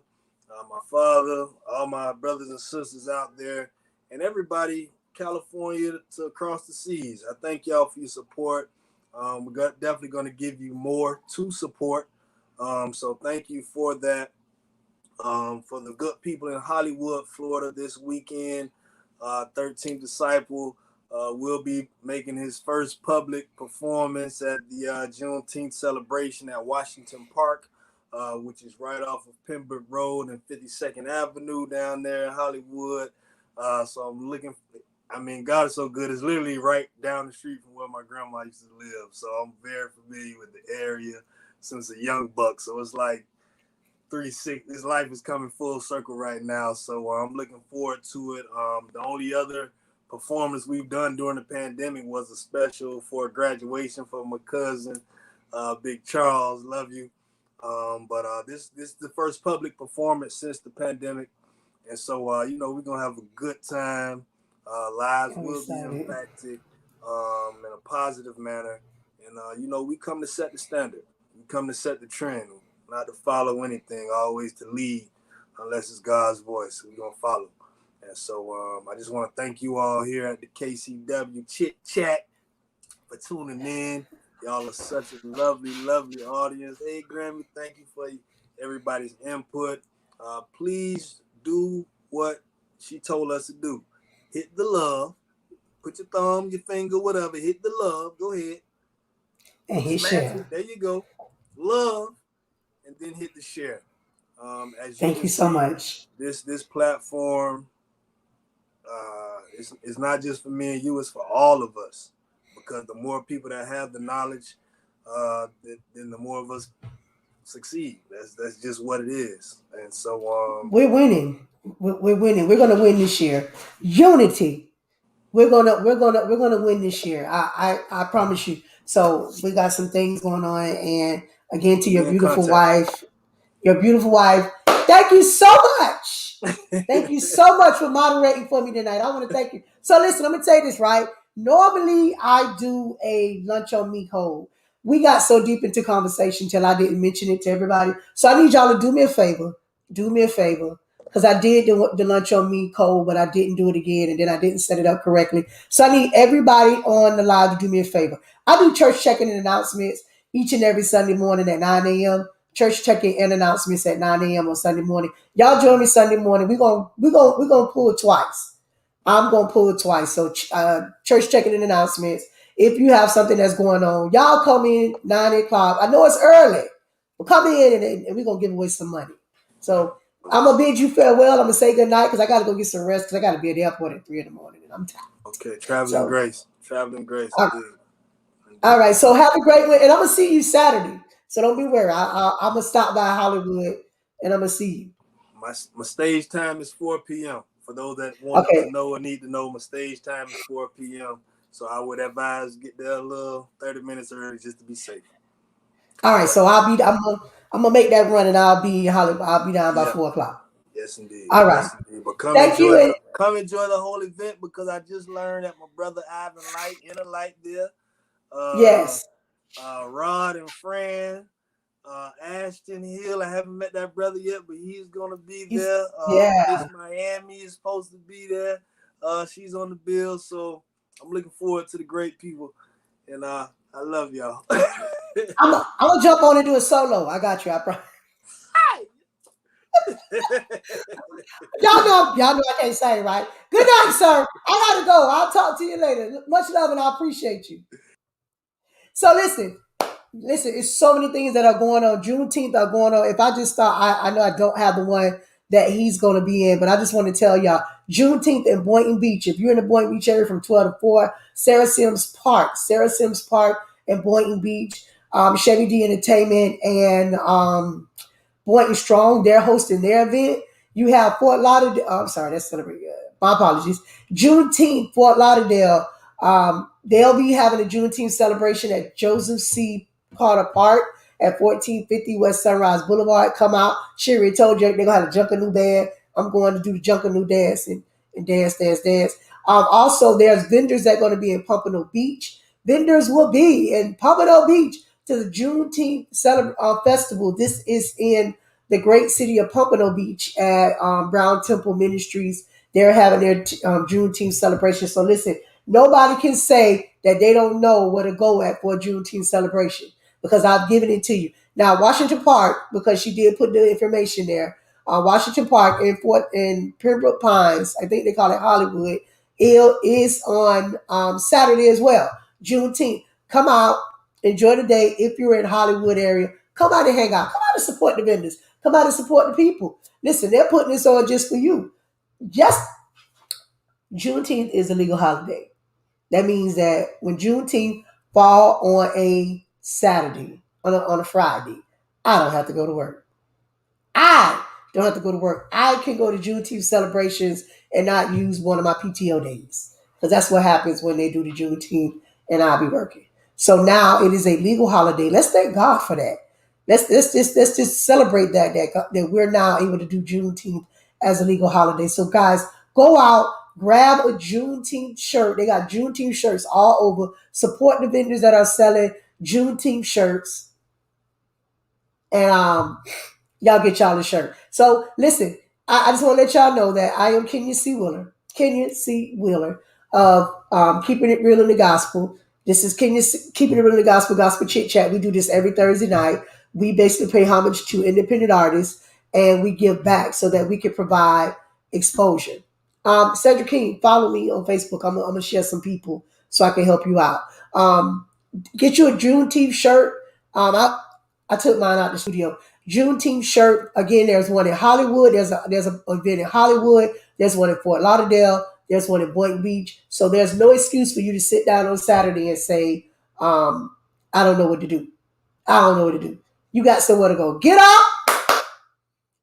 my father, all my brothers and sisters out there, and everybody, California to across the seas. I thank y'all for your support. We're definitely going to give you more to support. So thank you for that. For the good people in Hollywood, Florida, this weekend, 13th Disciple will be making his first public performance at the Juneteenth celebration at Washington Park, which is right off of Pembroke Road and 52nd Avenue down there in Hollywood. So I'm looking. I mean, God is so good. It's literally right down the street from where my grandma used to live. So I'm very familiar with the area since a young buck. So it's like 360. His life is coming full circle right now, so I'm looking forward to it. The only other performance we've done during the pandemic was a special for graduation for my cousin, Big Charles. Love you. But this is the first public performance since the pandemic, and so we're gonna have a good time. Lives I'm will be excited. impacted in a positive manner, and we come to set the standard. We come to set the trend, not to follow anything, always to lead. unless it's God's voice. We're gonna follow. And so I just want to thank you all here at the KCW Chit Chat for tuning in. Y'all are such a lovely, lovely audience. Hey, Grammy, thank you for everybody's input. Please do what she told us to do. Hit the love. Put your thumb, your finger, whatever. Hit the love. Go ahead. And hit Smash share. it. There you go. Love, and then hit the share. As you Thank can you so see, much. this platform it's not just for me and you, it's for all of us. Because the more people that have the knowledge, then the more of us succeed. That's just what it is. And so We're winning. We're winning. We're gonna win this year. Unity. We're gonna win this year. I promise you. So we got some things going on, and again to we'll be your in beautiful contact. wife, your beautiful wife. Thank you so much. Thank you so much for moderating for me tonight. I want to thank you. So listen, I'm gonna tell you this, right? Normally I do a lunch on me hold. We got so deep into conversation till I didn't mention it to everybody. So I need y'all to do me a favor. Do me a favor. Because I did the lunch on me cold, but I didn't do it again, and then I didn't set it up correctly. So I need everybody on the live to do me a favor. I do church check-in and announcements each and every Sunday morning at 9 a.m. Church check-in and announcements at 9 a.m. on Sunday morning. Y'all join me Sunday morning. We're gonna pull it twice. I'm gonna pull it twice. So church check-in and announcements. If you have something that's going on, y'all come in 9 o'clock. I know it's early, but come in and we're gonna give away some money. So I'm gonna bid you farewell. I'm gonna say good night because I gotta go get some rest because I gotta be at the airport at 3 in the morning and I'm tired. Okay, traveling So grace. Traveling grace uh, indeed. all Indeed. right. So have a great one, and I'm gonna see you Saturday. So don't be worried. I'm gonna stop by Hollywood and I'm gonna see you. My stage time is 4 p.m. For those that wanted to Okay. know or need to know, my stage time is 4 p.m. So I would advise get there a little 30 minutes early just to be safe. All All right. right. So I'm gonna make that run and I'll be in Hollywood. I'll be down by Yeah. 4 o'clock. Yes, indeed. All right. Yes, indeed. But come Thank you. enjoy And the whole event because I just learned that my brother Ivan Light, Inner Light there, uh, yes, Rod and Fran, Ashton Hill. I haven't met that brother yet, but he's gonna be he's there. Miss yeah. Miami is supposed to be there. She's on the bill, so I'm looking forward to the great people, and I love y'all. I'm gonna jump on and do a solo. I got you. I promise. Y'all know I can't say right. Good night, sir. I gotta go. I'll talk to you later. Much love and I appreciate you. So listen, it's so many things that are going on. Juneteenth are going on. If I just start, I know I don't have the one that he's going to be in, but I just want to tell y'all Juneteenth in Boynton Beach. If you're in the Boynton Beach area from 12 to 4, Sarah Sims Park in Boynton Beach, Chevy D Entertainment, and Boynton Strong, they're hosting their event. You have Fort Lauderdale. Oh, I'm sorry, that's celebrating. My apologies. Juneteenth, Fort Lauderdale. They'll be having a Juneteenth celebration at Joseph C. Carter Park at 1450 West Sunrise Boulevard. Come out. Sherry told you they're going to have a Junkanoo band. I'm going to do the Junkanoo dance and dance, dance, dance. Also, there's vendors that are going to be in Pompano Beach. Vendors will be in Pompano Beach to the Juneteenth festival. This is in the great city of Pompano Beach at Brown Temple Ministries. They're having their Juneteenth celebration. So listen, nobody can say that they don't know where to go at for a Juneteenth celebration because I've given it to you. Now, Washington Park, because she did put the information there, Washington Park in Pembroke Pines, I think they call it Hollywood, it is on Saturday as well, Juneteenth. Come out, enjoy the day. If you're in Hollywood area, come out and hang out. Come out and support the vendors. Come out and support the people. Listen, they're putting this on just for you. Just Juneteenth is a legal holiday. That means that when Juneteenth fall on a Saturday, on a Friday, I don't have to go to work. I don't have to go to work. I can go to Juneteenth celebrations and not use one of my PTO days. Because that's what happens when they do the Juneteenth and I'll be working. So now it is a legal holiday. Let's thank God for that. Let's just celebrate that we're now able to do Juneteenth as a legal holiday. So guys, go out, grab a Juneteenth shirt. They got Juneteenth shirts all over. Support the vendors that are selling Juneteenth shirts. And y'all get y'all a shirt. So listen, I just want to let y'all know that I am Kenya C. Wheeler. Kenya C. Wheeler of Keeping It Real in the Gospel. This is Keeping It Real in the Gospel, Gospel Chit Chat. We do this every Thursday night. We basically pay homage to independent artists and we give back so that we can provide exposure. Cedric King, follow me on Facebook. I'm going to share some people so I can help you out. Get you a Juneteenth shirt. I took mine out the studio. Juneteenth shirt. Again, there's one in Hollywood. There's a event in Hollywood. There's one in Fort Lauderdale. There's one in Boynton Beach. So there's no excuse for you to sit down on Saturday and say, I don't know what to do. I don't know what to do. You got somewhere to go. Get up.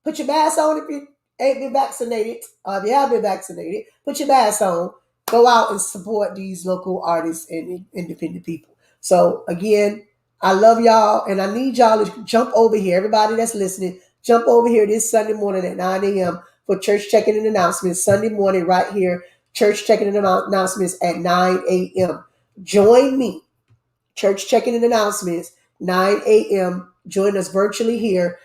Put your mask on if you ain't been vaccinated. If you have been vaccinated, put your mask on. Go out and support these local artists and independent people. So again, I love y'all, and I need y'all to jump over here. Everybody that's listening, jump over here this Sunday morning at 9 a.m. for church check-in and announcements. Sunday morning right here, church check-in and announcements at 9 a.m. Join me. Church check-in and announcements, 9 a.m. Join us virtually here.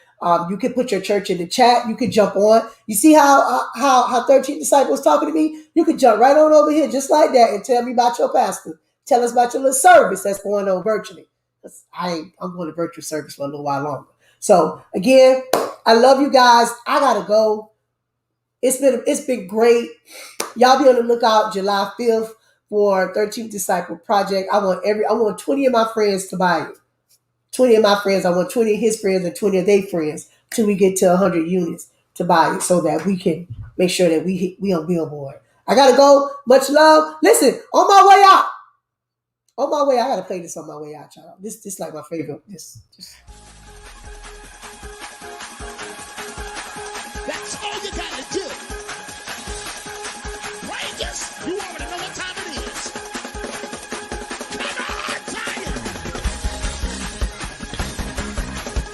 You can put your church in the chat. You can jump on. You see how 13th Disciple was talking to me? You can jump right on over here just like that and tell me about your pastor. Tell us about your little service that's going on virtually. I'm going to virtual service for a little while longer. So again, I love you guys. I gotta go. It's been great. Y'all be on the lookout July 5th for 13th Disciple Project. I want 20 of my friends to buy it. 20 of my friends. I want 20 of his friends and 20 of their friends till we get to 100 units to buy it so that we can make sure that we on Billboard. I gotta go. Much love. Listen, on my way out. On my way, I gotta play this on my way out, y'all. This like my favorite. This. That's all you gotta do. Rangers, you already know what time it is. Come on, Zion.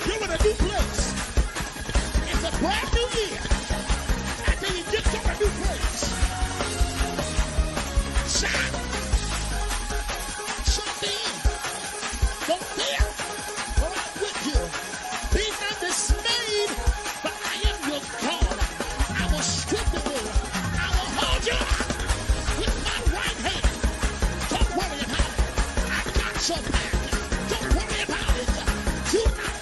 You're in a new place. It's a brand new year. After you get to a new place. Shine. Don't fear, for I'm with you. Be not dismayed, for I am your God. I will strengthen you. I will hold you with my right hand. Don't worry about it. I got your back. Don't worry about it. Do not